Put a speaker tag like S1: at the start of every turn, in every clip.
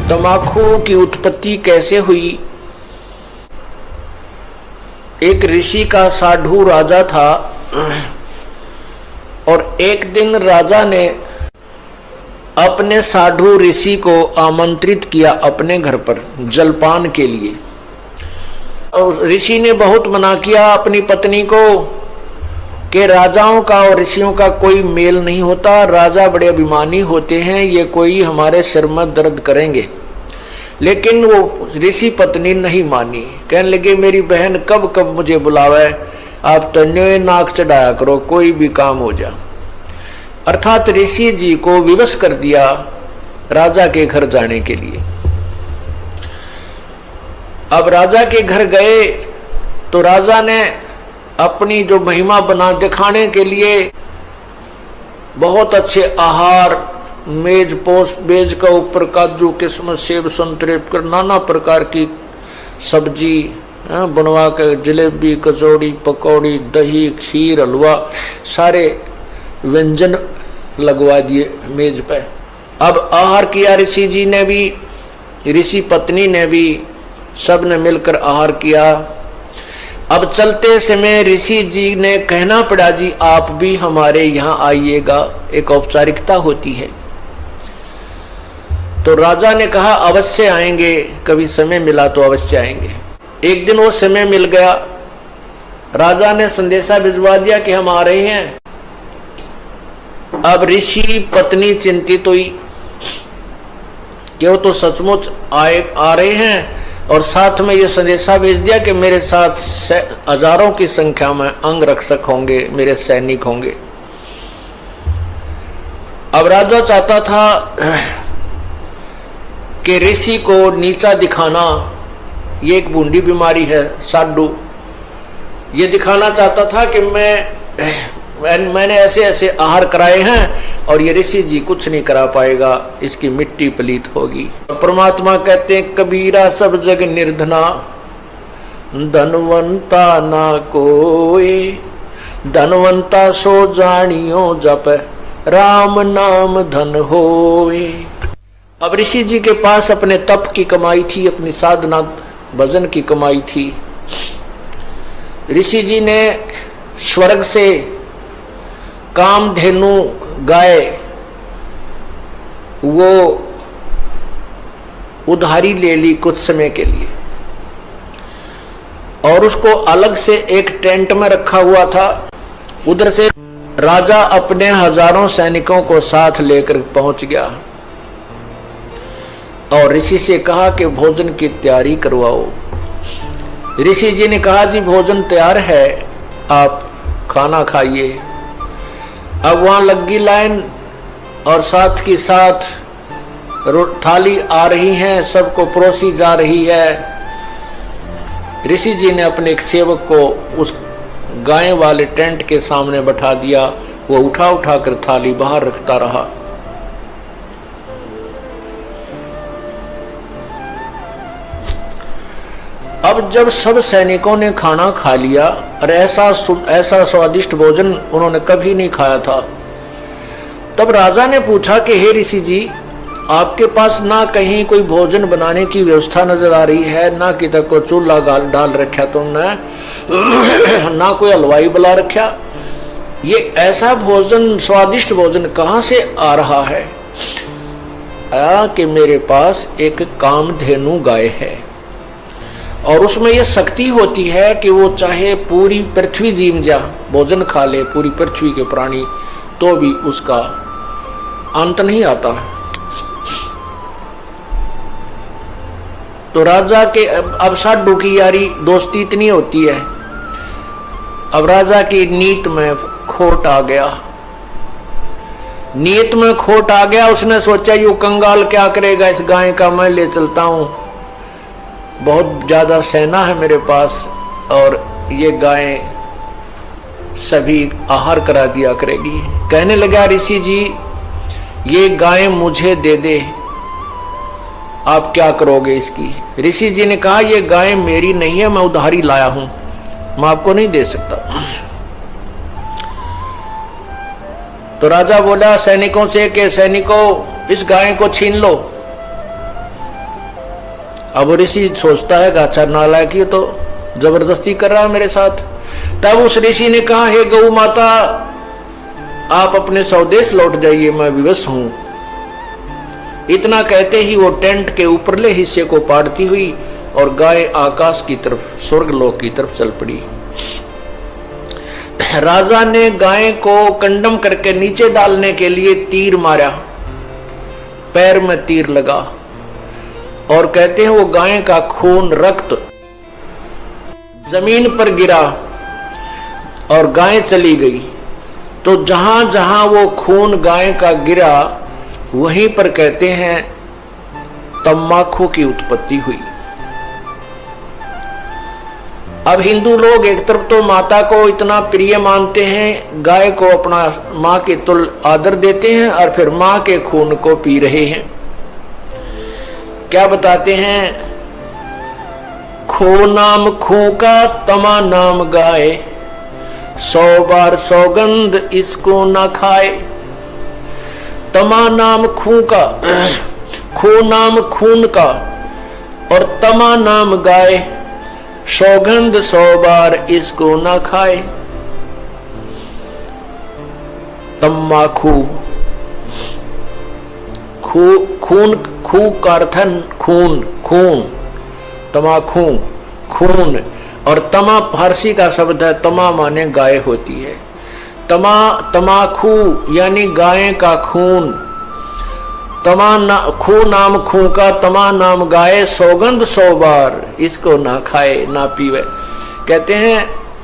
S1: तंबाकू की उत्पत्ति कैसे हुई। एक ऋषि का साधु राजा था और एक दिन राजा ने अपने साधु ऋषि को आमंत्रित किया अपने घर पर जलपान के लिए। और ऋषि ने बहुत मना किया अपनी पत्नी को कि राजाओं का और ऋषियों का कोई मेल नहीं होता, राजा बड़े अभिमानी होते हैं, ये कोई हमारे सिर में दर्द करेंगे। लेकिन वो ऋषि पत्नी नहीं मानी, कहने लगे मेरी बहन कब कब मुझे बुलावे, आप तन्यों नाक चढ़ाया करो, कोई भी काम हो जा। अर्थात ऋषि जी को विवश कर दिया राजा के घर जाने के लिए। अब राजा के घर गए तो राजा ने अपनी जो महिमा बना दिखाने के लिए बहुत अच्छे आहार, मेज पोस मेज का ऊपर काजू किस्मत सेब संतरे नाना प्रकार की सब्जी बनवा कर, जलेबी कचौड़ी पकौड़ी दही खीर हलवा सारे व्यंजन लगवा दिए मेज पे। अब आहार किया ऋषि जी ने भी, ऋषि पत्नी ने भी, सब ने मिलकर आहार किया। अब चलते समय ऋषि जी ने कहना पड़ा जी आप भी हमारे यहाँ आइएगा, एक औपचारिकता होती है। तो राजा ने कहा अवश्य आएंगे, कभी समय मिला तो अवश्य आएंगे। एक दिन वो समय मिल गया, राजा ने संदेशा भिजवा दिया कि हम आ रहे हैं। अब ऋषि पत्नी चिंतित हुई कि वो तो सचमुच आ रहे हैं और साथ में ये संदेशा भेज दिया कि मेरे साथ हजारों की संख्या में अंगरक्षक होंगे, मेरे सैनिक होंगे। अब राजा चाहता था कि ऋषि को नीचा दिखाना, ये एक बूंदी बीमारी है साधु, ये दिखाना चाहता था कि मैंने ऐसे ऐसे आहार कराए हैं और ये ऋषि जी कुछ नहीं करा पाएगा, इसकी मिट्टी पलीत होगी। परमात्मा कहते हैं कबीरा सब जग निर्धना, धनवंता ना कोई, धनवंता सो जानियो जप राम नाम धन होए। अब ऋषि जी के पास अपने तप की कमाई थी, अपनी साधना भजन की कमाई थी। ऋषि जी ने स्वर्ग से कामधेनु गाय वो उधारी ले ली कुछ समय के लिए और उसको अलग से एक टेंट में रखा हुआ था। उधर से राजा अपने हजारों सैनिकों को साथ लेकर पहुंच गया और ऋषि से कहा कि भोजन की तैयारी करवाओ। ऋषि जी ने कहा जी भोजन तैयार है, आप खाना खाइए। अब वहां लगी लाइन और साथ की साथ थाली आ रही है, सबको परोसी जा रही है। ऋषि जी ने अपने एक सेवक को उस गाय वाले टेंट के सामने बैठा दिया, वो उठा उठा कर थाली बाहर रखता रहा। अब जब सब सैनिकों ने खाना खा लिया और ऐसा स्वादिष्ट भोजन उन्होंने कभी नहीं खाया था, तब राजा ने पूछा कि हे ऋषि जी आपके पास ना कहीं कोई भोजन बनाने की व्यवस्था नजर आ रही है, ना कि तक को चूल्हा डाल रखा तुमने, ना कोई हलवाई बुला रखा, ये ऐसा भोजन स्वादिष्ट भोजन कहां से आ रहा है। आया कि मेरे पास एक कामधेनु गाय है और उसमें यह शक्ति होती है कि वो चाहे पूरी पृथ्वी जीव जा भोजन खा ले, पूरी पृथ्वी के प्राणी, तो भी उसका अंत नहीं आता है। तो राजा के अब साधु की यारी दोस्ती इतनी होती है। अब राजा की नीत में खोट आ गया, नीयत में खोट आ गया। उसने सोचा यू कंगाल क्या करेगा, इस गाय का मैं ले चलता हूं, बहुत ज्यादा सेना है मेरे पास और ये गाय सभी आहार करा दिया करेगी। कहने लगा ऋषि जी ये गाय मुझे दे दे, आप क्या करोगे इसकी। ऋषि जी ने कहा ये गाय मेरी नहीं है, मैं उधारी लाया हूं, मैं आपको नहीं दे सकता। तो राजा बोला सैनिकों से कि सैनिकों इस गाय को छीन लो। अब ऋषि सोचता है कि अच्छा नालायक ये तो जबरदस्ती कर रहा है मेरे साथ। तब उस ऋषि ने कहा, हे गौ माता, आप अपने स्वदेश लौट जाइए, मैं विवश हूं। इतना कहते ही वो टेंट के ऊपरले हिस्से को पाड़ती हुई और गाय आकाश की तरफ, स्वर्गलोक की तरफ चल पड़ी। राजा ने गाय को कंडम करके नीचे डालने के लिए तीर मारा, पैर में तीर लगा और कहते हैं वो गाय का खून, रक्त जमीन पर गिरा और गाय चली गई। तो जहां जहां वो खून गाय का गिरा वहीं पर कहते हैं तम्बाकू की उत्पत्ति हुई। अब हिंदू लोग एक तरफ तो माता को इतना प्रिय मानते हैं, गाय को अपना मां के तुल्य आदर देते हैं और फिर मां के खून को पी रहे हैं। क्या बताते हैं, खो नाम खू का तमा नाम गाय, 100 बार सौगंध इसको ना खाए। तमा नाम खू का, खो नाम खून का और तमा नाम गाय, सौगंध 100 बार इसको ना खाए। तम्बाकू, खून, खू का अर्थ है खून, खून, तमाखू, खून। और तमा फारसी का शब्द है, तमा माने गाय होती है। तमाखू यानी गाय का खून। खू नाम खू का, तमा नाम गाय, सौगंध 100 बार इसको ना खाए ना पीवे। कहते हैं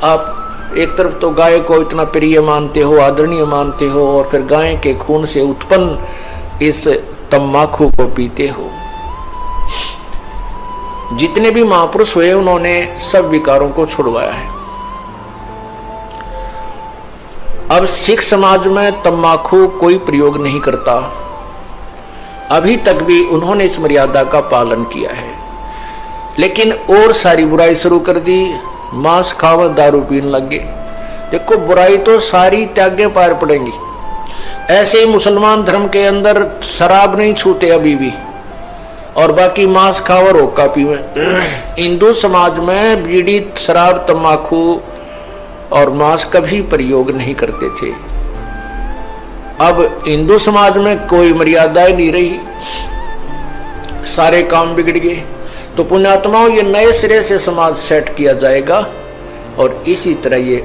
S1: आप एक तरफ तो गाय को इतना प्रिय मानते हो, आदरणीय मानते हो, और फिर गाय के खून से उत्पन्न इस तम्बाकू को पीते हो। जितने भी महापुरुष हुए उन्होंने सब विकारों को छुड़वाया है। अब सिख समाज में तम्बाकू कोई प्रयोग नहीं करता, अभी तक भी उन्होंने इस मर्यादा का पालन किया है। लेकिन और सारी बुराई शुरू कर दी, मांस खावा, दारू पीने लगे। देखो बुराई तो सारी त्यागे पार पड़ेंगी। ऐसे ही मुसलमान धर्म के अंदर शराब नहीं छूटे अभी भी, और बाकी मांस खावा, रोका पीवे। हिंदू समाज में बीड़ी, शराब, तम्बाकू और मांस कभी प्रयोग नहीं करते थे। अब हिंदू समाज में कोई मर्यादाएं नहीं रही, सारे काम बिगड़ गए। तो पुण्यात्माओं, ये नए सिरे से समाज सेट किया जाएगा और इसी तरह ये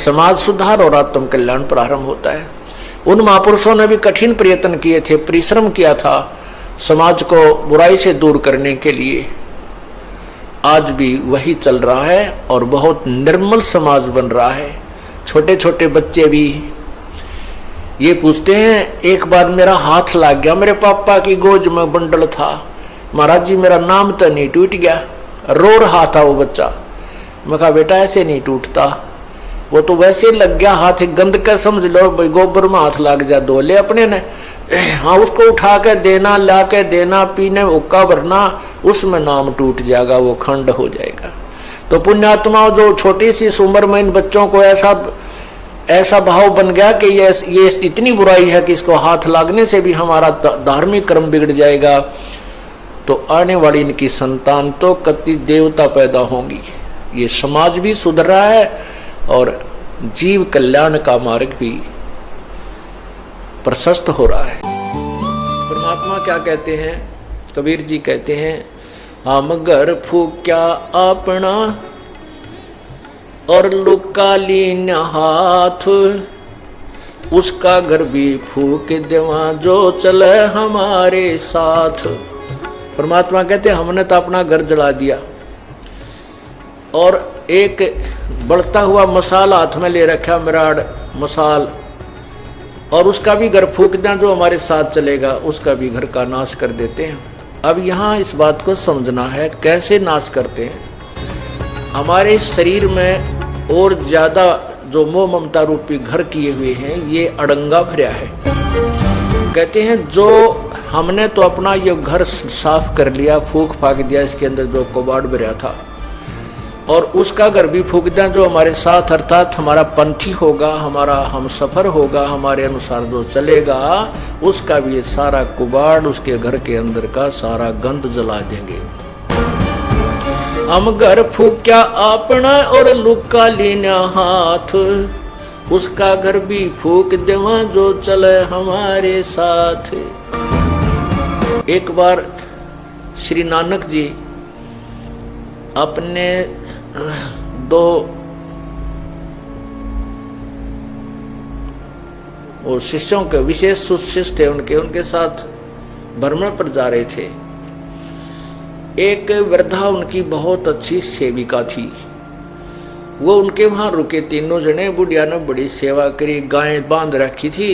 S1: समाज सुधार और आत्म कल्याण प्रारंभ होता है। उन महापुरुषों ने भी कठिन प्रयत्न किए थे, परिश्रम किया था समाज को बुराई से दूर करने के लिए। आज भी वही चल रहा है और बहुत निर्मल समाज बन रहा है। छोटे छोटे बच्चे भी ये पूछते हैं, एक बार मेरा हाथ लग गया, मेरे पापा की गोद में बंडल था, महाराज जी मेरा नाम तो नहीं टूट गया। रो रहा था वो बच्चा। मैं कहा बेटा ऐसे नहीं टूटता, वो तो वैसे लग गया हाथ, गंद का समझ लो, भाई गोबर में हाथ लग जा, धो ले अपने ने। हाँ, उसको उठा के देना, ला के देना, पीने उक्का भरना, उसमें नाम टूट जाएगा, वो खंड हो जाएगा। तो पुण्यात्माओं, जो छोटी सी उम्र में इन बच्चों को ऐसा भाव बन गया कि ये इतनी बुराई है कि इसको हाथ लगने से भी हमारा धार्मिक कर्म बिगड़ जाएगा, तो आने वाली इनकी संतान तो कति देवता पैदा होंगी। ये समाज भी सुधर रहा है और जीव कल्याण का मार्ग भी प्रशस्त हो रहा है। परमात्मा क्या कहते हैं, कबीर जी कहते हैं, हम घर फूक्या अपना और लुका लीन हाथ, उसका घर भी फूक देवा जो चले हमारे साथ। परमात्मा कहते हमने तो अपना घर जला दिया और एक बढ़ता हुआ मसाल हाथ में ले रखा, मिराड मसाल, और उसका भी घर फूक देना, जो हमारे साथ चलेगा उसका भी घर का नाश कर देते हैं। अब यहाँ इस बात को समझना है, कैसे नाश करते हैं। हमारे शरीर में और ज्यादा जो मोह ममता रूपी घर किए हुए हैं, ये अड़ंगा भरा है। कहते हैं जो हमने तो अपना ये घर साफ कर लिया, फूक फाक दिया, इसके अंदर जो कबाड़ भरा था, और उसका घर भी फूक दें जो हमारे साथ, अर्थात हमारा पंथी होगा, हमारा हम सफर होगा, हमारे अनुसार जो चलेगा, उसका भी ये सारा कुबाड़, उसके घर के अंदर का सारा गंद जला देंगे। हम घर फूक्या अपना और लुका लेना हाथ, उसका घर भी फूक देवा जो चले हमारे साथ। एक बार श्री नानक जी अपने दो वो शिष्यों के, विशेष शिष्य थे उनके साथ भ्रमण पर जा रहे थे। एक वृद्धा उनकी बहुत अच्छी सेविका थी, वो उनके वहां रुके। तीनों जने, बुढ़िया ने बड़ी सेवा करी, गायें बांध रखी थी।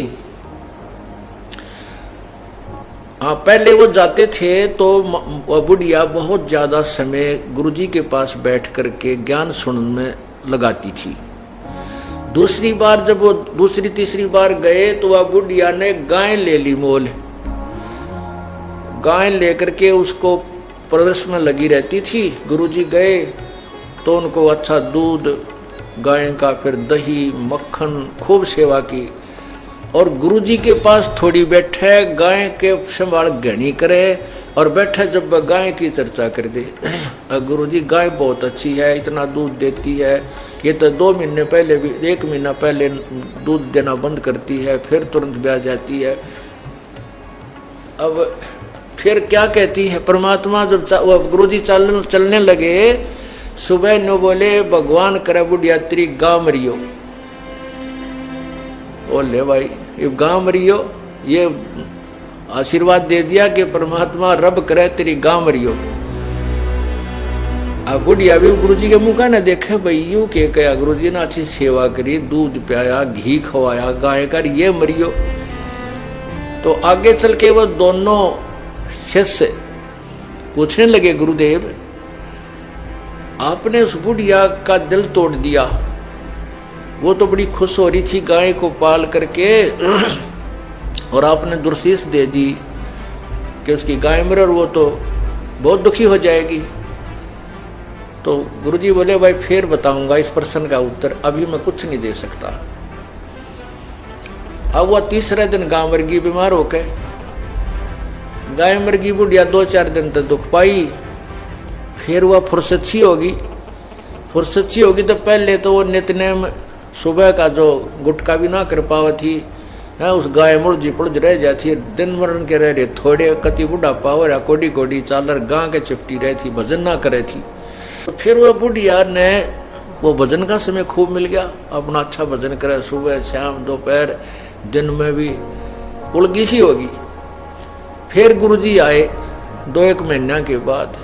S1: हाँ, पहले वो जाते थे तो बुढ़िया बहुत ज्यादा समय गुरुजी के पास बैठ करके ज्ञान सुनने में लगाती थी। दूसरी बार जब वो दूसरी तीसरी बार गए तो वह बुढ़िया ने गाय ले ली मोल। गाय लेकर के उसको परवरिश में लगी रहती थी। गुरुजी गए तो उनको अच्छा दूध, गाय का, फिर दही, मक्खन, खूब सेवा की। और गुरुजी के पास थोड़ी बैठे, गाय के संभाल घनी करे और बैठे जब गाय की चर्चा कर दे। गुरुजी, गाय बहुत अच्छी है, इतना दूध देती है, ये तो 2 महीने पहले भी, 1 महीना पहले दूध देना बंद करती है, फिर तुरंत ब्याह जाती है। अब फिर क्या कहती है परमात्मा, जब गुरुजी चलने लगे, सुबह नो बोले भगवान करे बुढ़िया तेरी गांव मरियो। बोले भाई ये गांव मरियो, ये आशीर्वाद दे दिया कि परमात्मा रब करे तेरी गांव मरियो। अब बुढ़िया भी गुरुजी के मुंह का ना देखे, भाई यूं के कया, गुरुजी ने अच्छी सेवा करी, दूध पियाया, घी खवाया, गाय कर, ये मरियो। तो आगे चल के वो दोनों शिष्य पूछने लगे, गुरुदेव आपने उस बुढ़िया का दिल तोड़ दिया, वो तो बड़ी खुश हो रही थी गाय को पाल करके, और आपने दुर्शीष दे दी कि उसकी गाय मरे और वो तो बहुत दुखी हो जाएगी। तो गुरुजी बोले, भाई फिर बताऊंगा इस प्रश्न का उत्तर, अभी मैं कुछ नहीं दे सकता। अब वह तीसरे दिन गाय मर गई, बीमार होकर गाय मर गई। बुढ़िया 2-4 दिन तक दुख पाई, फिर वह फुर्सत होगी तो पहले तो वो नित्यनेम सुबह का जो गुटका भी ना कर पावा थी, उस गाय मुड़जी पुड़ज रह जाती, दिन मरण के रह रहे थोड़े, कति बुढ़ापा हो रहा, कोडी कोडी चालर गांव के चिपटी रही थी, भजन ना करे थी। तो फिर वह बुढ़िया ने, वो भजन का समय खूब मिल गया, अपना अच्छा भजन करे, सुबह शाम दोपहर दिन में भी, उलगी सी होगी। फिर गुरुजी आए 2-1 महीना के बाद।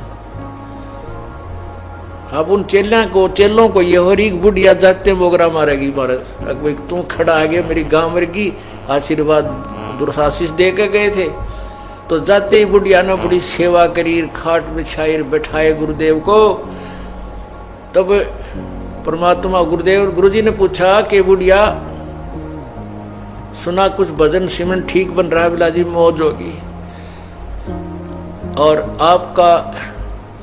S1: अब उन चेलों को ये हो रही, बुढ़िया जाते मोगरा मारेगी महाराज, तू खड़ा आ गया, मेरी गांव मरगी, आशीर्वाद दुर्शाशीष दे के गए थे। तो जाते ही बुढ़िया ने बड़ी सेवा करी, खाट बिछाई, बैठाए गुरुदेव को। तब परमात्मा गुरुजी ने पूछा कि बुढ़िया सुना कुछ भजन सिमरन ठीक बन रहा है, बिलाजी मौज होगी, और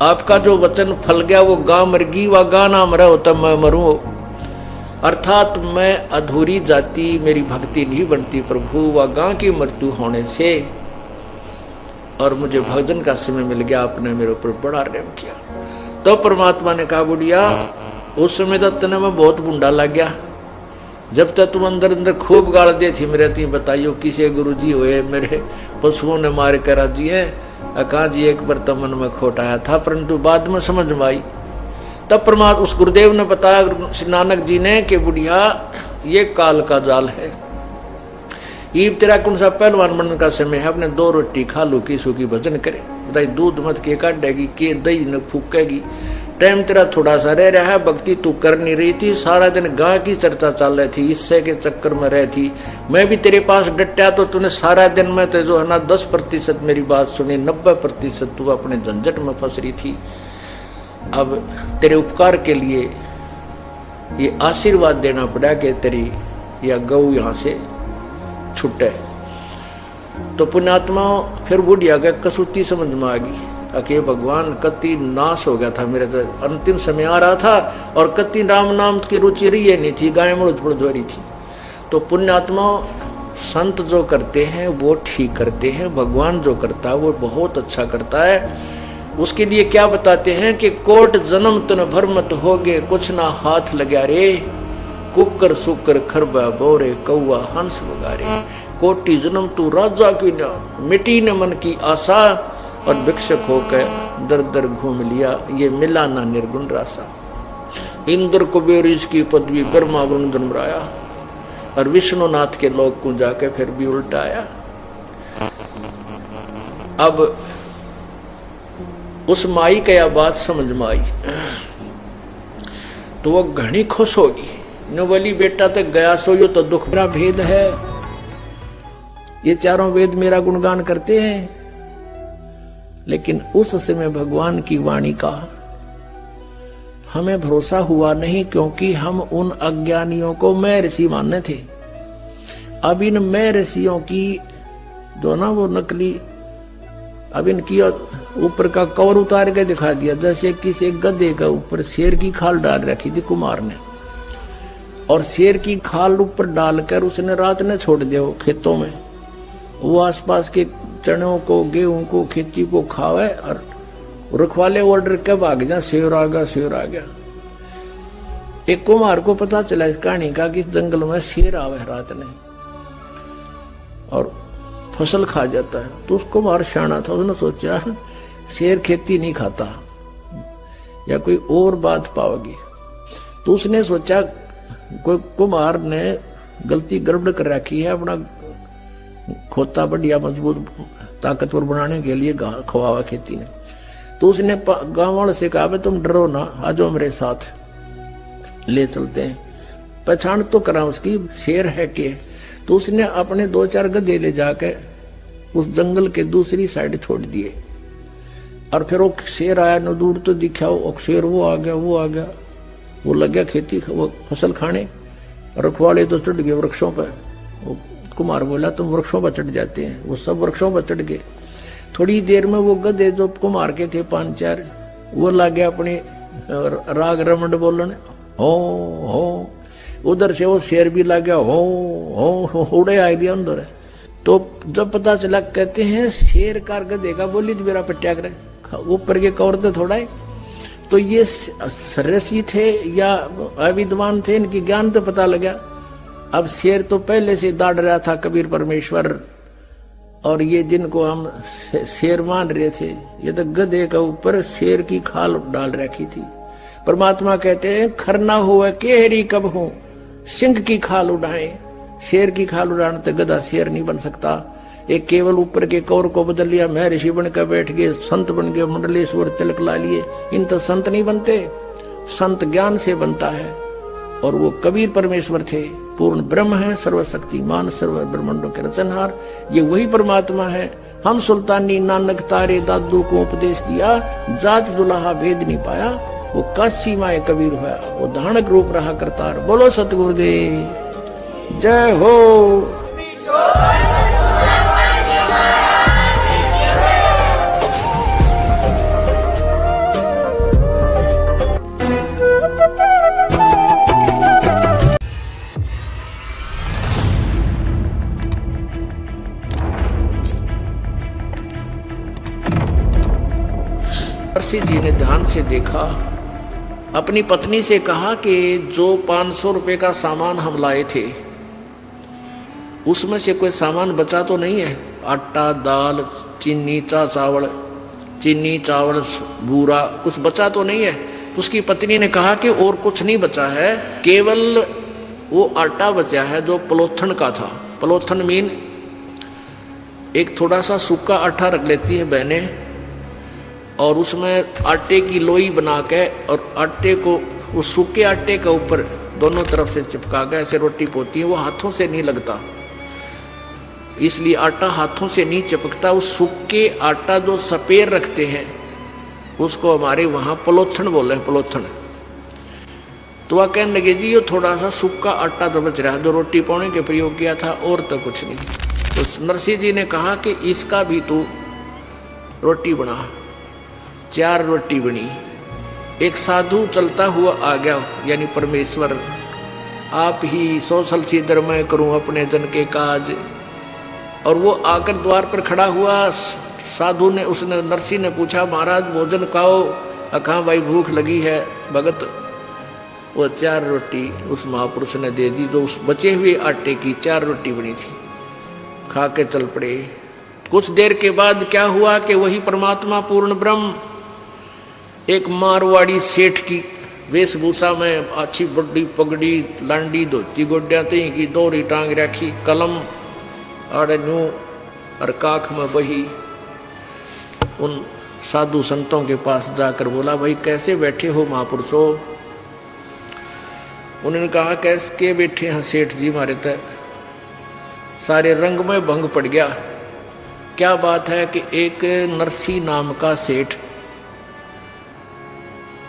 S1: आपका जो वचन फल गया वो गांव मरगी, वह गा ना मरा होता मैं मरूं। अर्थात मैं अधूरी जाति, मेरी भक्ति नहीं बनती प्रभु, वह गांव की मृत्यु होने से, और मुझे भजन का समय मिल गया, आपने मेरे ऊपर बड़ा प्रेम किया। तो परमात्मा ने कहा, बुढ़िया उस समय तक तने मैं बहुत बुंडा लग गया, जब तक तुम अंदर अंदर खूब गाल दे थी मेरे, तुम बताइयो किसे गुरुजी हुए, मेरे पशुओं ने मार कर राजी है, अका जी एक बार तो मन में खोट आया था, परंतु बाद में समझ में आई। तब परमात्मा उस गुरुदेव ने बताया श्री नानक जी ने कि बुढ़िया ये काल का जाल है, ईब तेरा कौन सा पहलवान बनने का समय है, अपने 2 रोटी खा लो की सूखी भजन करे, बताई दूध मत के काटेगी, के दही न फूकेगी, टाइम तेरा थोड़ा सा रह रहा है, भक्ति तू कर नहीं रही थी, सारा दिन गांव की चर्चा चल रही थी, इससे के चक्कर में रही थी, मैं भी तेरे पास डटा तो तूने सारा दिन में तो जो है ना 10% मेरी बात सुनी, 90% तू अपने झंझट में फंस रही थी। अब तेरे उपकार के लिए ये आशीर्वाद देना पड़ा कि तेरी या गऊ यहां से छुटे। तो पुण्यात्मा फिर बुढ़िया का कसूती समझ में आ गई, कि भगवान कति नाश हो गया था, मेरे तो अंतिम समय आ रहा था और कति राम नाम की रुचि रही नहीं थी, गाय मुड़ रही थी। तो पुण्यात्मा संत जो करते हैं वो ठीक करते हैं, भगवान जो करता है वो बहुत अच्छा करता है। उसके लिए क्या बताते हैं कि कोट जन्म तन भर मत होगे, कुछ ना हाथ लगा रे, कुकर सुकर खरबा बोरे कौआ हंस वगारे। कोटि जन्म तू राजा की न मिटी न मन की आशा, और भिक्षक होकर दर दर घूम लिया, ये मिला ना निर्गुण रासा। इंद्र कुबेर इसकी पदवी ब्रह्मा वरुण धर्मराया, और विष्णुनाथ के लोग को जाके फिर भी उल्टा आया। अब उस माई का यह बात समझ में आई तो वो घनी खुश होगी। न बोली बेटा तक गया सो यो तो दुख मेरा भेद है, ये चारों वेद मेरा गुणगान करते हैं। लेकिन उस समय भगवान की वाणी का हमें भरोसा हुआ नहीं, क्योंकि हम उन अज्ञानियों को मैं ऋषि मानने थे। अब इन मैं ऋषियों की जो ना वो नकली, अब इनकी ऊपर का कवर उतार के दिखा दिया, जैसे किसी गधे का ऊपर शेर की खाल डाल रखी थी कुमार ने, और शेर की खाल ऊपर डालकर उसने रात ने छोड़ दिया खेतों में। वो आसपास के चनों को, गेहूं को, खेती को खावे, और रखवाले ऑर्डर के भाग जा, शेर आ गया, शेर आ गया। एक कुमार को पता चला इस कहानी का कि इस जंगल में शेर आवे रात ने और फसल खा जाता है। तो उसको कुमार शाना था, उसने सोचा शेर खेती नहीं खाता या कोई और बात पाओगी। तो उसने सोचा कोई कुमार ने गलती गड़बड़ कर रखी है, अपना खोता बढ़िया मजबूत ताकतवर बनाने के लिए खवावा खेती ने। तो उसने गांव वाले से कहा तुम डरो ना, आ जाओ मेरे साथ, ले चलते हैं, पहचान तो करा उसकी शेर है के। तो उसने अपने 2-4 गधे ले जाके उस जंगल के दूसरी साइड छोड़ दिए, और फिर वो शेर आया न, दूर तो दिखा वो शेर, वो आ गया, वो आ गया, वो लग गया खेती वो फसल खाने। रखवाले तो चढ़ गए वृक्षों पर। वो कुमार बोला तुम वृक्षों पर चढ़ जाते हैं, वो सब वृक्षों पर चढ़ गए। थोड़ी देर में वो गधे जो कुमार के थे 5-4, वो लगे अपने राग रमंड बोलने, हो उधर से वो शेर भी लग गया, हो उड़े आ दिया अंदर। तो जब पता चला, कहते हैं शेर कार गधे का बोली तो मेरा पट्या करे, ऊपर के कवर तो थोड़ा है। तो ये ऋषि थे या अविद्वान थे, इनकी ज्ञान तो पता लगा। अब शेर तो पहले से दाड़ रहा था कबीर परमेश्वर, और ये जिनको हम शेर मान रहे थे, ये तो गधे का ऊपर शेर की खाल डाल रखी थी। परमात्मा कहते हैं खरना हुआ केहरी कब हूं, सिंह की खाल उड़ाए। शेर की खाल उड़ाने तो गधा शेर नहीं बन सकता। एक केवल ऊपर के कौर को बदल लिया, मैं ऋषि बनकर बैठ गए, संत बन गए, मंडलेश्वर तिलक ला लिए। इन तो संत नहीं बनते, संत ज्ञान से बनता है। और वो कबीर परमेश्वर थे, पूर्ण ब्रह्म है, सर्वशक्तिमान, सर्व ब्रह्मांडों के रचनहार। ये वही परमात्मा है। हम सुल्तानी नानक तारे दादू को उपदेश दिया, जात दुल्हा भेद नहीं पाया। वो काशी माए कबीर हुआ, वो धानक रूप रहा करतार। बोलो सतगुरुदेव जय हो। ऋषि जी ने ध्यान से देखा, अपनी पत्नी से कहा कि जो 500 रुपए का सामान हम लाए थे उसमें से कोई सामान बचा तो नहीं है? आटा, दाल, चीनी, चावल, बूरा, कुछ बचा तो नहीं है? उसकी पत्नी ने कहा कि और कुछ नहीं बचा है, केवल वो आटा बचा है जो पलोथन का था। पलोथन मीन एक थोड़ा सा सूखा आटा रख लेती है बहनें, और उसमें आटे की लोई बना के, और आटे को उस सूखे आटे के ऊपर दोनों तरफ से चिपका के ऐसे रोटी पोती है। वो हाथों से नहीं लगता, इसलिए आटा हाथों से नहीं चिपकता। उस सूखे आटा जो सपेर रखते हैं उसको हमारे वहां पलोथन बोले हैं, पलोथन। तो वह कहने लगे जी ये थोड़ा सा सूखा आटा तो बच रहा है, जो रोटी पाने के प्रयोग किया था, और तो कुछ नहीं। तो नरसिंह जी ने कहा कि इसका भी तू रोटी बना। 4 रोटी बनी। एक साधु चलता हुआ आ गया, यानी परमेश्वर, आप ही सोशल सीधर मैं करूं अपने जन के काज। और वो आकर द्वार पर खड़ा हुआ। साधु ने, उसने, नरसी ने पूछा, महाराज भोजन खाओ। कहा भाई भूख लगी है। भगत वो 4 रोटी उस महापुरुष ने दे दी, जो उस बचे हुए आटे की 4 रोटी बनी थी। खा के चल पड़े। कुछ देर के बाद क्या हुआ कि वही परमात्मा पूर्ण ब्रह्म एक मारवाड़ी सेठ की वेशभूषा में, अच्छी बड़ी पगड़ी, लांडी, धोती, गोड्या की दोहरी टांग रखी, कलम आड़े न्यू और काख में बही, उन साधु संतों के पास जाकर बोला, भाई कैसे बैठे हो महापुरुषों? उन्होंने कहा, कैसे के बैठे हैं सेठ जी, मारे तय सारे रंग में भंग पड़ गया। क्या बात है कि एक नरसी नाम का सेठ,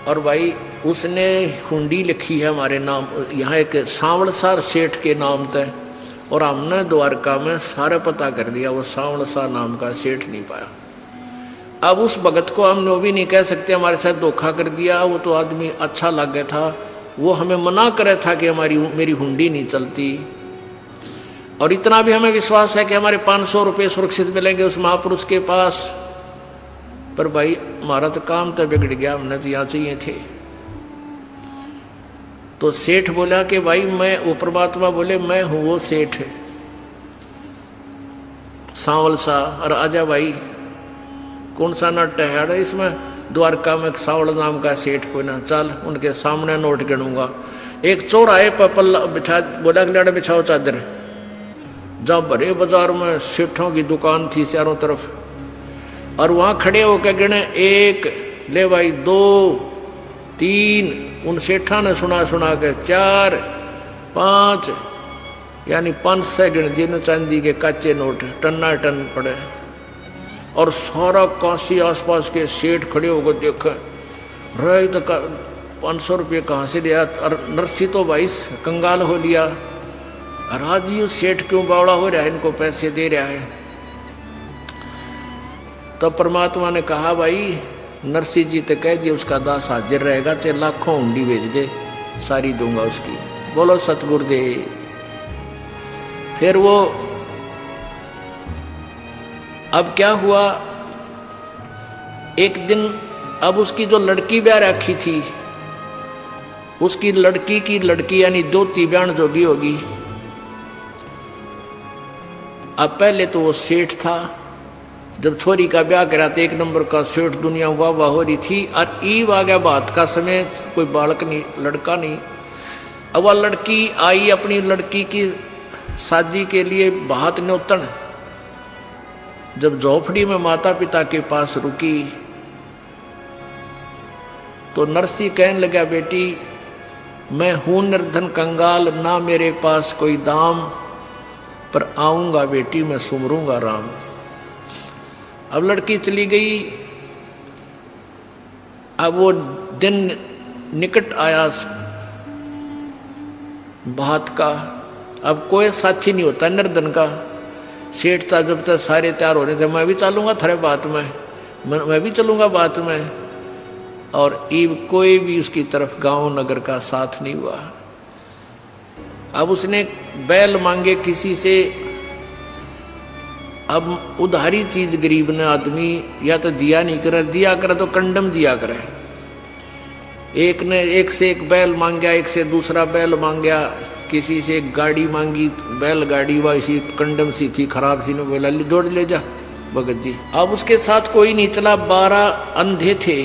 S1: और भाई उसने हुंडी लिखी है हमारे नाम, यहाँ एक सांवलसार सेठ के नाम तय, और हमने द्वारका में सारा पता कर दिया, वो सांवलसार नाम का सेठ नहीं पाया। अब उस भगत को हम वो भी नहीं कह सकते हमारे साथ धोखा कर दिया, वो तो आदमी अच्छा लग गया था, वो हमें मना करे था कि मेरी हुंडी नहीं चलती। और इतना भी हमें विश्वास है कि हमारे 500 रुपये सुरक्षित मिलेंगे उस महापुरुष के पास। पर भाई हमारा तो काम तो बिगड़ गया, हमने तो यहाँ चाहिए थे। तो सेठ बोला कि भाई मैं, वो परमात्मा बोले, मैं हूं वो सेठ सांवल सा, और आजा भाई, कौन सा नट है इसमें? द्वारका में सांवल नाम का सेठ कोई ना, चल उनके सामने नोट गिनूंगा। एक चौराहे पर पल्ला बिछा, बोला लड़ बिछाओ चादर। जहां भरे बाजार में सेठों की दुकान थी चारों तरफ, और वहां खड़े होकर गिने, 1 ले भाई, 2 3, उन सेठा ने सुना के 4 5, यानी 500 गिन जिन चांदी के कच्चे नोट टन्ना टन पड़े। और सारा काशी आसपास के सेठ खड़े होकर देखे, रहे तो 500 रुपये कहाँ से दिया? और नरसी तो भाई कंगाल हो लिया, राज जी सेठ क्यों बावड़ा हो रहा है, इनको पैसे दे रहा है। तो परमात्मा ने कहा, भाई नरसी जी तो कह दिया उसका दास हाजिर रहेगा, चाहे लाखों हुंडी भेज दे, सारी दूंगा उसकी। बोलो सतगुरुदेव। फिर वो, अब क्या हुआ, एक दिन, अब उसकी जो लड़की ब्याह रखी थी, उसकी लड़की की लड़की यानी दोती बयान जोगी होगी। अब पहले तो वो सेठ था, जब छोरी का ब्याह करा तो 1 नंबर का सेठ, दुनिया वाह वाह हो रही थी। और ईब आ गया बात का समय, कोई बालक नहीं, लड़का नहीं। अब वह लड़की आई अपनी लड़की की शादी के लिए बात न्योतन, जब झोपड़ी में माता पिता के पास रुकी तो नरसी कहने लगा, बेटी मैं हूं निर्धन कंगाल, ना मेरे पास कोई दाम, पर आऊंगा बेटी मैं सुमरूंगा राम। अब लड़की चली गई। अब वो दिन निकट आया बात का, अब कोई साथी नहीं होता निर्धन का। सेठ था, जब तक सारे तैयार हो रहे थे, मैं भी चलूंगा थारे बात में, मैं भी चलूंगा बात में, और ईब कोई भी उसकी तरफ गांव नगर का साथ नहीं हुआ। अब उसने बैल मांगे किसी से। अब उधारी चीज गरीब ने आदमी या तो दिया नहीं करे, दिया करे तो कंडम दिया करे। एक ने एक से एक बैल मांगा, एक से दूसरा बैल मांगा, किसी से एक गाड़ी मांगी, बैलगाड़ी वैसी कंडम सी थी, खराब सी, ने बोला जोड़ ले जा भगत जी। अब उसके साथ कोई नहीं चला, 12 अंधे थे,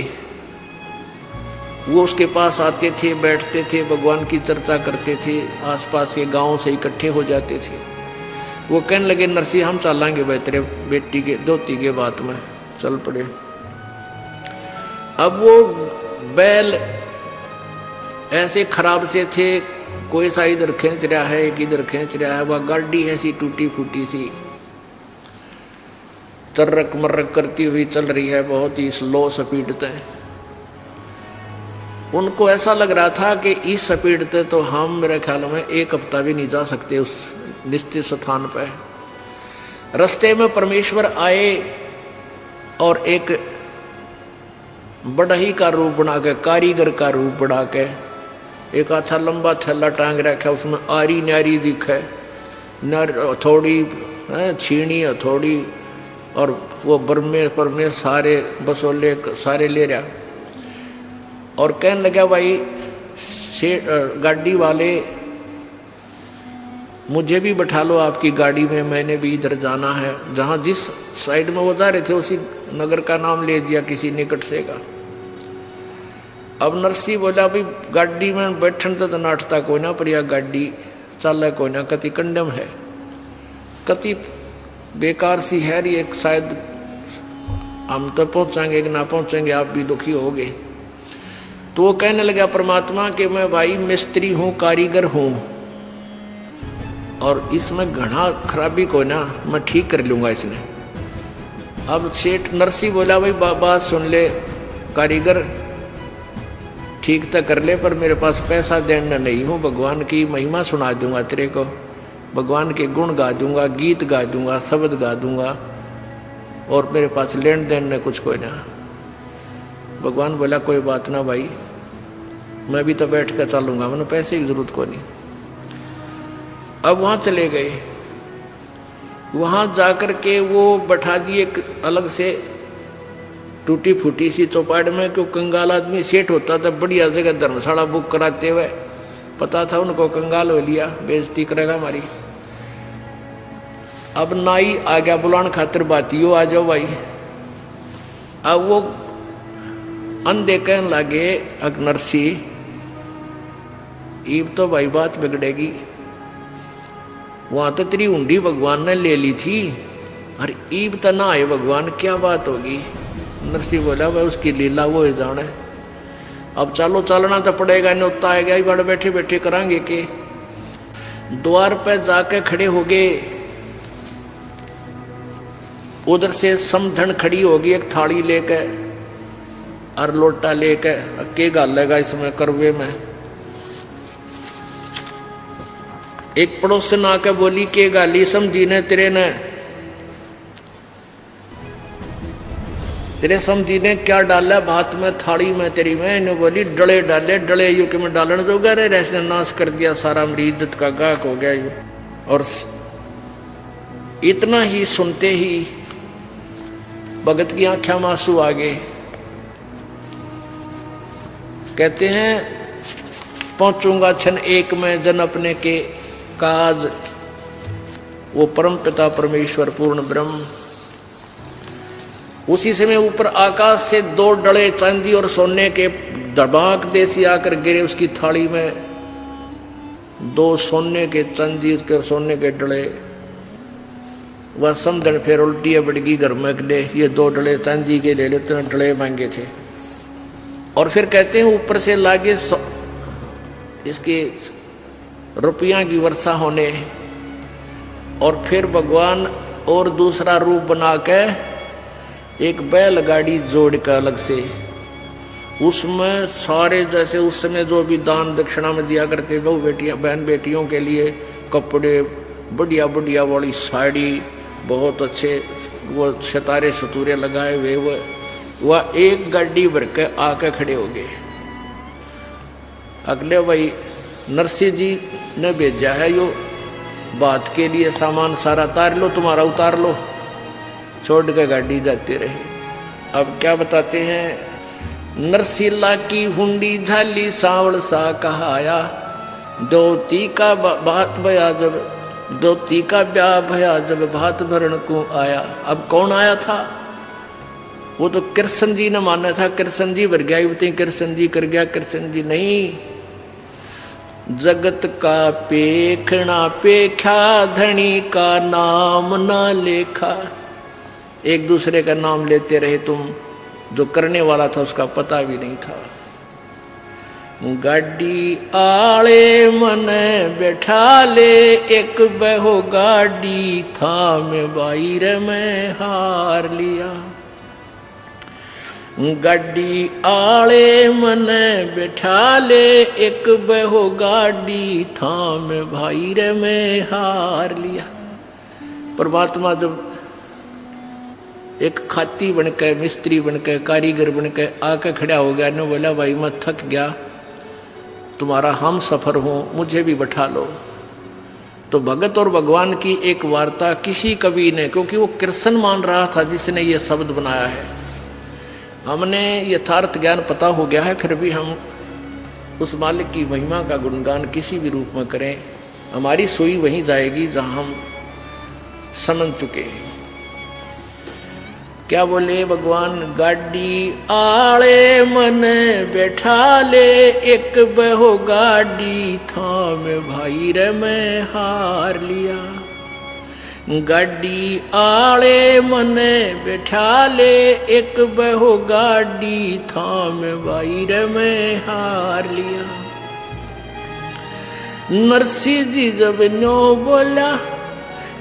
S1: वो उसके पास आते थे, बैठते थे, भगवान की चर्चा करते थे, आसपास के गांव से इकट्ठे हो जाते थे। वो कहने लगे, नरसी हम चलेंगे भाई तेरे बेटी के दोती के बात में, चल पड़े। अब वो बैल ऐसे खराब से थे, कोई सा इधर खींच रहा है, एक इधर खींच रहा है, वह गाड़ी ऐसी टूटी फूटी सी तर्रक मर्रक करती हुई चल रही है, बहुत ही स्लो स्पीड पे। उनको ऐसा लग रहा था कि इस स्पीड पे तो हम मेरे ख्याल में 1 हफ्ता भी नहीं जा सकते उस निश्चित स्थान पे। रास्ते में परमेश्वर आए और एक बढ़ई का रूप बना के, कारीगर का रूप बना के एक अच्छा लंबा थैला टांग रखा, उसमें आरी नारी दिखे, नर हथौड़ी, छीनी हथौड़ी और वो बरमे परमे सारे बसोले सारे ले रहा। और कहने लगा भाई गाड़ी वाले मुझे भी बैठा लो आपकी गाड़ी में, मैंने भी इधर जाना है। जहां जिस साइड में वो जा रहे थे उसी नगर का नाम ले दिया किसी निकट से का। अब नरसी बोला भाई गाड़ी में बैठन तो नाटता कोई ना, पर यह गाड़ी चल कोई ना, कति कंडम है, कति बेकार सी है ये, शायद हम तो पहुंचाएंगे कि ना पहुंचेंगे, आप भी दुखी होगे। तो वो कहने लगा परमात्मा कि मैं भाई मिस्त्री हूं, कारीगर हूं, और इसमें घना खराबी को ना मैं ठीक कर लूंगा इसने। अब सेठ नरसी बोला भाई बात सुन ले कारीगर, ठीक तो कर ले, पर मेरे पास पैसा देना नहीं हूं, भगवान की महिमा सुना दूंगा तेरे को, भगवान के गुण गा दूंगा, गीत गा दूंगा, शब्द गा दूंगा, और मेरे पास लेन देन में कुछ कोई ना। भगवान बोला कोई बात ना भाई, मैं भी तो बैठ कर चलूंगा, मैंने पैसे की जरूरत को नहीं। अब वहां चले गए, वहां जाकर के वो बैठा दिए एक अलग से टूटी फूटी सी चौपाट में, क्यों कंगाल आदमी सेठ होता था, बढ़िया जगह धर्मशाला बुक कराते हुए, पता था उनको कंगाल हो लिया, बेइज्जती करेगा हमारी। अब नाई आ गया बुलान खातिर, बातियों आ जाओ भाई। अब वो अंधे कहने लगे नरसी, ईब तो भाई बात बिगड़ेगी, वहां तो तेरी हुंडी भगवान ने ले ली थी, अरे ईब तो ना आए भगवान, क्या बात होगी। नरसी बोला भाई उसकी लीला वो ही जाने, अब चलो चलना तो पड़ेगा, न्योता आएगा ही, बड़े बैठे बैठे करांगे के। द्वार पे जाके खड़े हो गए, उधर से समधन खड़ी होगी एक थाली लेके और लोटा लेके, के गालेगा इसमें करवे में। एक पड़ोसन आके बोली के गाली समझी ने तेरे समझी ने क्या डाला भात में, थाली में तेरी में। इन्हें बोली डले डाले, डले यू के में डालने जो गए रेस ने नाश कर दिया सारा, मेरी इज्जत का गाहक हो गया यू। और इतना ही सुनते ही भगत की आंखों में आंसू आ गए। कहते हैं पहुंचूंगा क्षण एक में जन अपने के काज, वो परम पिता परमेश्वर पूर्ण ब्रह्म। उसी समय ऊपर आकाश से 2 डले चांदी और सोने के धमाक देसी आकर गिरे उसकी थाली में, 2 सोने के चांदी के सोने के डले। वह समझन फिर उल्टी है बड़गी घर में ले, ये 2 डले चांदी के ले लेते हैं, डले मांगे थे। और फिर कहते हैं ऊपर से लागे इसके रुपया की वर्षा होने, और फिर भगवान और दूसरा रूप बना के एक बैलगाड़ी जोड़ कर अलग से, उसमें सारे जैसे उस समय जो भी दान दक्षिणा में दिया करते बहु बेटियां बहन बेटियों के लिए कपड़े, बढ़िया बढ़िया वाली साड़ी, बहुत अच्छे वो सितारे सतूरे लगाए हुए, वह एक गाड़ी भर के आके खड़े हो गए। अगले भाई नरसिंह जी ने भेजा है यो बात के लिए, सामान सारा उतार लो, तुम्हारा उतार लो, छोड़ के गाड़ी जाती रही। अब क्या बताते हैं, नरसिला की हुंडी झाली सांवल सा कहाया, दोती का बात भया जब, दोती का ब्याह भया जब भात भरण को आया। अब कौन आया था? वो तो कृष्ण जी ने माना था, कृष्ण जी भर गया, कृष्ण जी कर गया, कृष्ण जी नहीं। जगत का पेखना पेखा, धनी का नाम ना लेखा। एक दूसरे का नाम लेते रहे तुम, जो करने वाला था उसका पता भी नहीं था। गाड़ी आले मन बैठा ले, एक बहो गाड़ी था में बाहर में हार लिया। गाड़ी आले मन बैठा ले, एक बहो गाड़ी था में बाहर में हार लिया। परमात्मा जब एक खाती बनके, मिस्त्री बनके, कारीगर बनके आके खड़ा हो गया ने बोला भाई मैं थक गया, तुम्हारा हम सफर हूं, मुझे भी बैठा लो। तो भगत और भगवान की एक वार्ता किसी कवि ने, क्योंकि वो कृष्ण मान रहा था जिसने ये शब्द बनाया है, हमने यथार्थ ज्ञान पता हो गया है, फिर भी हम उस मालिक की महिमा का गुणगान किसी भी रूप में करें, हमारी सोई वहीं जाएगी जहां हम समझ चुके हैं। क्या बोले भगवान, गाड़ी आले मन बैठा ले, एक बहो गाड़ी थाम भाई रे मैं हार लिया। गाड़ी आले मन बैठा ले, एक बहो गाड़ी थाम भाई रे मैं हार लिया। नरसिंह जी जब न्यो बोला,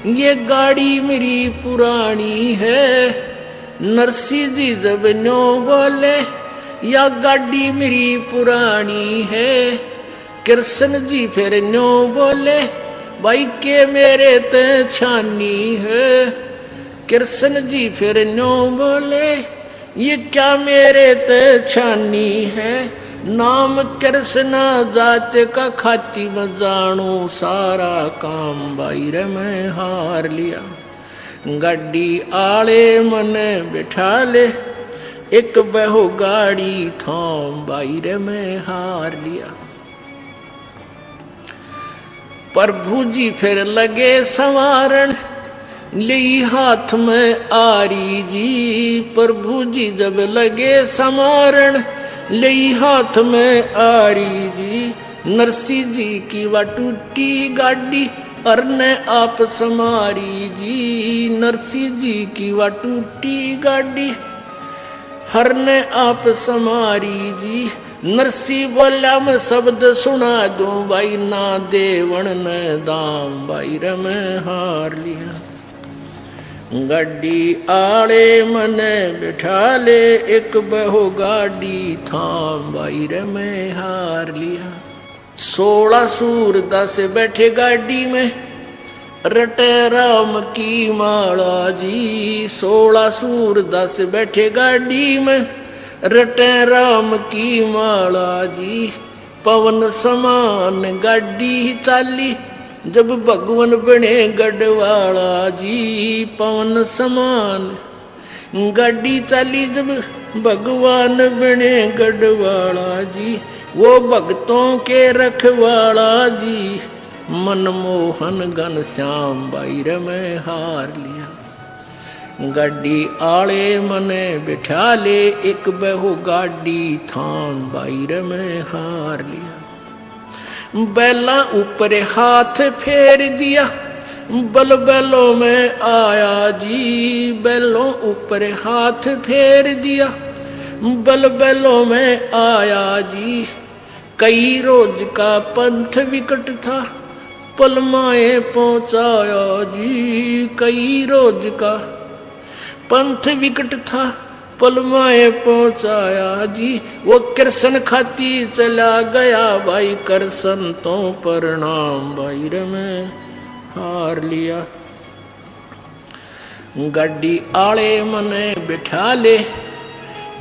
S1: ये गाड़ी मेरी पुरानी है। नरसिंह जी जब न्यो बोले, या गाड़ी मेरी पुरानी है। कृष्ण जी फिर न्यो बोले, भाई के मेरे ते छानी है। कृष्ण जी फिर न्यो बोले, ये क्या मेरे ते छानी है। नाम कृष्ण जात का खाती में जानू, सारा काम भाई रे मैं हार लिया। गाड़ी आले मन बिठा ले, एक बहो गाड़ी थाम भाई रे मैं हार लिया। प्रभु जी फिर लगे संवारण, ले हाथ में आरी जी। प्रभु जी जब लगे संवारण, ले हाथ में आरी जी। नरसिंह जी की वा टूटी गाड़ी, अरने आप समारी जी। नरसिंह जी की वा टूटी गाड़ी, हरने आप समारी जी। नरसिंह बोला मैं शब्द सुना दूं, भाई ना देवण न दाम भाई रे मैं हार लिया। गाड़ी आड़े मन बिठा ले, एक बहो गाड़ी थाम भाई रे मैं हार लिया। 16 सूरदास बैठे गाड़ी में, रटे राम की माला जी। 16 सूरदास बैठे गाड़ी में, रटे राम की माला जी। पवन समान गाड़ी चाली, जब भगवान बने गढ़वाला जी। पवन समान गाड़ी चाली, जब भगवान बने गढ़वाला जी। वो भक्तों के रखवाला जी, मनमोहन घन श्याम भाई रे मैं हार लिया। गाड़ी आले मने बिठा ले, एक बहो गाड़ी थाम भाई रे मैं हार लिया। बैला ऊपर हाथ फेर दिया, बल बैलों में आया जी। बैलों ऊपर हाथ फेर दिया, बल बैलों में आया जी। कई रोज का पंथ विकट था, पलमाए पहुंचाया जी। कई रोज का पंथ विकट था, पलमाए पहुंचाया जी। वो कृष्ण खाती चला गया, भाई कृष्ण तो प्रणाम भाई रे मैं हार लिया। गाड़ी आले मने बिठा ले,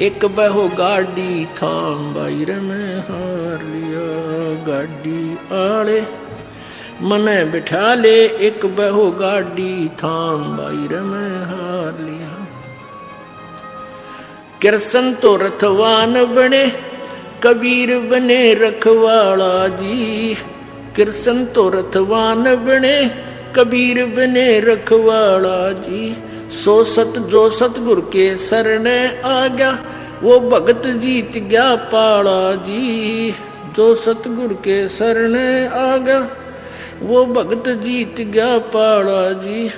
S1: एक बहो गाड़ी थाम भाई रे मैं हार लिया। गाड़ी आले मने बिठा ले, एक बहो गाड़ी थाम भाई रे मैं हार लिया। कृष्ण तो रथवान बने, कबीर बने रखवाला जी। कृष्ण तो रथवान बने, कबीर बने रखवाला जी। सो सत जो सतगुरु के शरणे आ गया, वो भगत जीत गया पाला जी। जो सतगुरु के शरणे आ गया, वो भगत जीत गया पाला जी।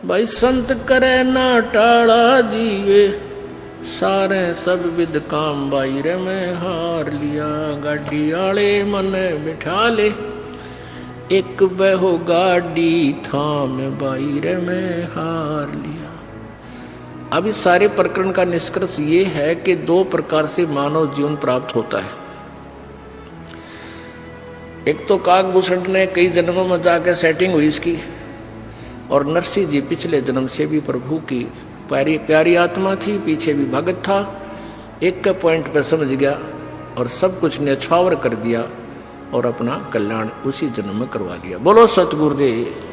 S1: भाई संत करे ना टाला जी, वे सारे सब विद काम भाई रे मैं हार लिया। गाड़ी आले मन बिठा ले, एक बहो गाड़ी थाम भाई रे मैं हार लिया। अब इस सारे प्रकरण का निष्कर्ष ये है कि 2 प्रकार से मानव जीवन प्राप्त होता है। एक तो काकभूषण ने कई जन्मों में जाकर सेटिंग हुई इसकी, और नरसिंह जी पिछले जन्म से भी प्रभु की प्यारी प्यारी आत्मा थी, पीछे भी भगत था, एक के पॉइंट पर समझ गया और सब कुछ न्यौछावर कर दिया और अपना कल्याण उसी जन्म में करवा लिया। बोलो सतगुरुदेव।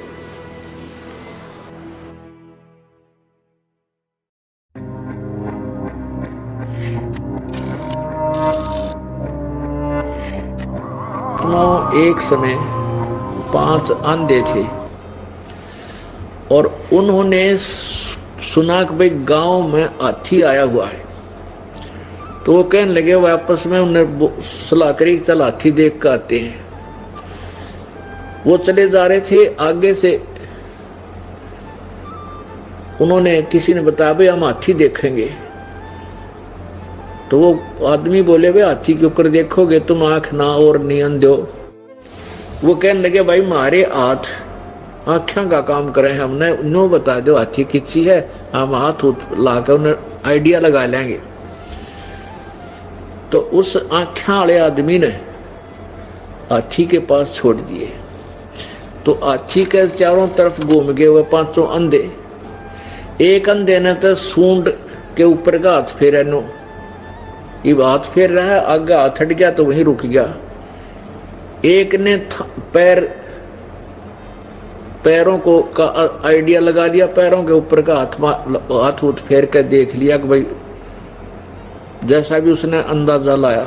S1: एक समय 5 अंधे थे और उन्होंने सुना कि भाई गांव में हाथी आया हुआ है, तो वो कहने लगे, वो आपस में उन्हें सलाह करी चल हाथी देख कर आते हैं। वो चले जा रहे थे, आगे से उन्होंने किसी ने बताया भाई हम हाथी देखेंगे। तो वो आदमी बोले, भाई हाथी के ऊपर देखोगे तुम आंख ना और नियन दो। वो कहने लगे, भाई मारे हाथ आँखों का काम करें, हमने नो बता दो हाथी किसी है, हम हाथ लाकर उन्हें आइडिया लगा लेंगे। तो उस आँखों वाले आदमी ने हाथी के पास छोड़ दिए। तो हाथी के चारों तरफ घूम गए हुए 5 अंधे। एक अंधे ने तो सूंड के ऊपर का हाथ फेरा, नो ये हाथ फेर रहा है, आगे हाथ हट गया तो वहीं रुक गया। एक ने पैरों को का आइडिया लगा लिया, पैरों के ऊपर का हाथ फेर कर देख लिया कि भाई जैसा भी उसने अंदाजा लाया।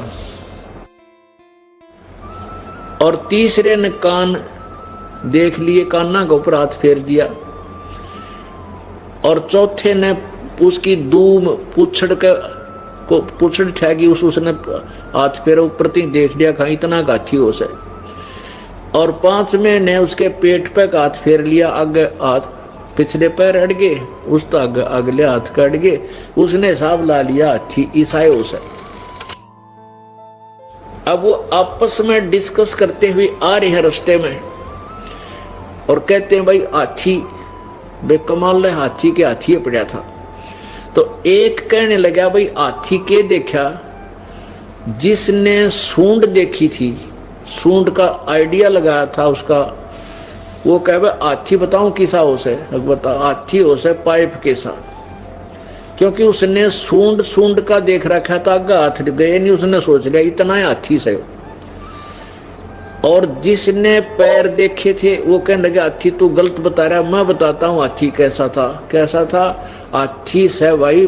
S1: और तीसरे ने कान देख लिए, काना के ऊपर हाथ फेर दिया। और चौथे ने उसकी दूम पूछड़ ठहगी, उसने हाथ फेरा ऊपर तीन देख लिया, कहा इतना गाठी हो से। और 5वें ने उसके पेट पे हाथ फेर लिया, आगे हाथ पिछले पैर हट गए, उस तो अगले हाथ कट गए, उसने हिसाब ला लिया हाथी ईसाई हो से। अब वो आपस में डिस्कस करते हुए आ रहे हैं रास्ते में और कहते हैं, भाई हाथी बेकमाल है, हाथी के हाथी पड़ा था। तो एक कहने लगा, भाई हाथी के देखा, जिसने सूंड देखी थी, सूंड का आइडिया लगाया था उसका, वो कहे भाई हाथी बताऊं किसा हो से, बता हाथी हो से पाइप कैसा, क्योंकि उसने सूंड का देख रखा था, आगे हाथ गए नहीं, उसने सोच लिया इतना ही हाथी से। और जिसने पैर देखे थे वो कहने लगे, हाथी तू गलत बता रहा, मैं बताता हूँ हाथी कैसा था। कैसा था? हाथी से भाई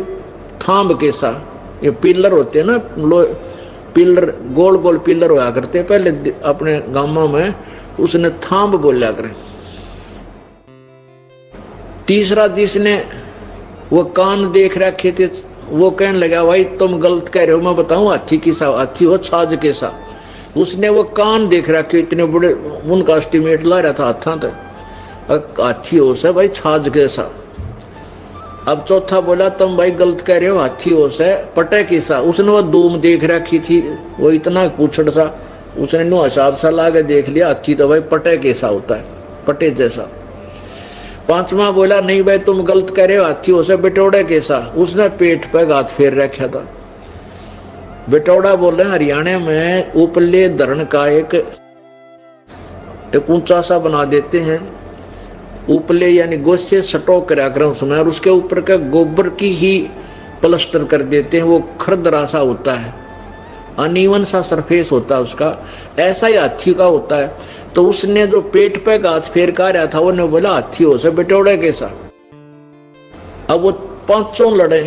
S1: थांब कैसा, ये पिलर होते हैं ना, पिलर गोल गोल पिलर होया करते पहले अपने गांवों में, उसने थांब बोला करें। तीसरा जिसने वो कान देख रखे थे वो कहने लगा, भाई तुम गलत कह रहे हो, मैं बताऊं हाथी किसा, हाथी हो छाज कैसा। उसने वो कान देख रखे इतने बड़े, उनका एस्टिमेट ला रहा था हाथा तक, हाथी हो से भाई छाज कैसा। अब चौथा बोला, तुम भाई गलत कह रहे हो, हाथी हो से पटे कैसा। उसने वो दूम देख रखी थी, वो इतना पूछड़ सा, उसने नो हिसाब सा ला के देख लिया, हाथी तो भाई पटे कैसा होता है, पटे जैसा। पांचवा बोला, नहीं भाई तुम गलत कह रहे हो, हाथी हो से बिटौड़े कैसा। उसने पेट पे हाथ फेर रखा था। बिटौड़ा बोले हरियाणा में उपले धरण का एक ऊंचा सा बना देते हैं, उपले यानी गोसे सटो करा कर उसमें, और उसके ऊपर का गोबर की ही प्लास्टर कर देते हैं, वो खरदरा सा होता है, अनइवन सा सरफेस होता है उसका, ऐसा ही हाथी का होता है। तो उसने जो पेट पे हाथ फेर का रहा था, उन्होंने बोला हाथी हो से बिटौड़े कैसा। अब वो पांचों लड़े,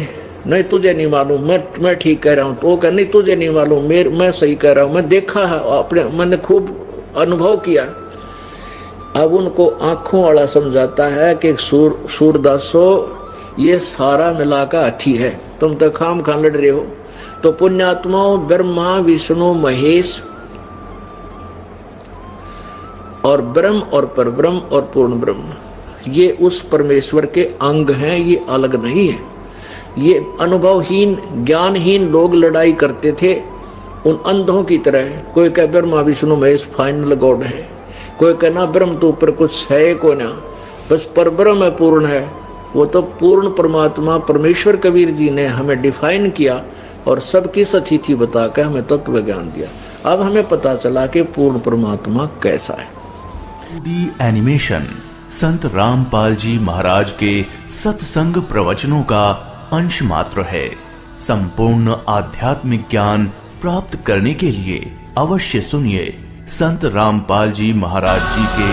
S1: नहीं तुझे नहीं मालूम, मैं ठीक कह रहा हूं। तो वो कह नहीं तुझे नहीं मालूम, मैं सही कह रहा हूं, मैं देखा है अपने, मैंने खूब अनुभव किया। अब उनको आंखों वाला समझाता है कि सूरदासो ये सारा मिला का हाथी है, तुम तो खाम खान लड़ रहे हो। तो पुण्यात्माओं, ब्रह्मा विष्णु महेश और ब्रह्म और परब्रह्म और पूर्ण ब्रह्म, ये उस परमेश्वर के अंग हैं, ये अलग नहीं है। ये अनुभवहीन ज्ञानहीन लोग लड़ाई करते थे उन अंधों की तरह। कोई कहे ब्रह्मा विष्णु महेश फाइनल गॉड है, कोई कहना ब्रह्म तो ऊपर कुछ है को ना, बस परब्रह्म पूर्ण है। वो तो पूर्ण परमात्मा परमेश्वर कबीर जी ने हमें डिफाइन किया और सबकी सतिथि बता के हमें तत्व ज्ञान दिया। अब हमें पता चला कि पूर्ण परमात्मा कैसा है।
S2: 2D एनिमेशन, संत रामपाल जी महाराज के सत्संग प्रवचनों का अंश मात्र है। संपूर्ण आध्यात्मिक ज्ञान प्राप्त करने के लिए अवश्य सुनिए संत रामपाल जी महाराज जी के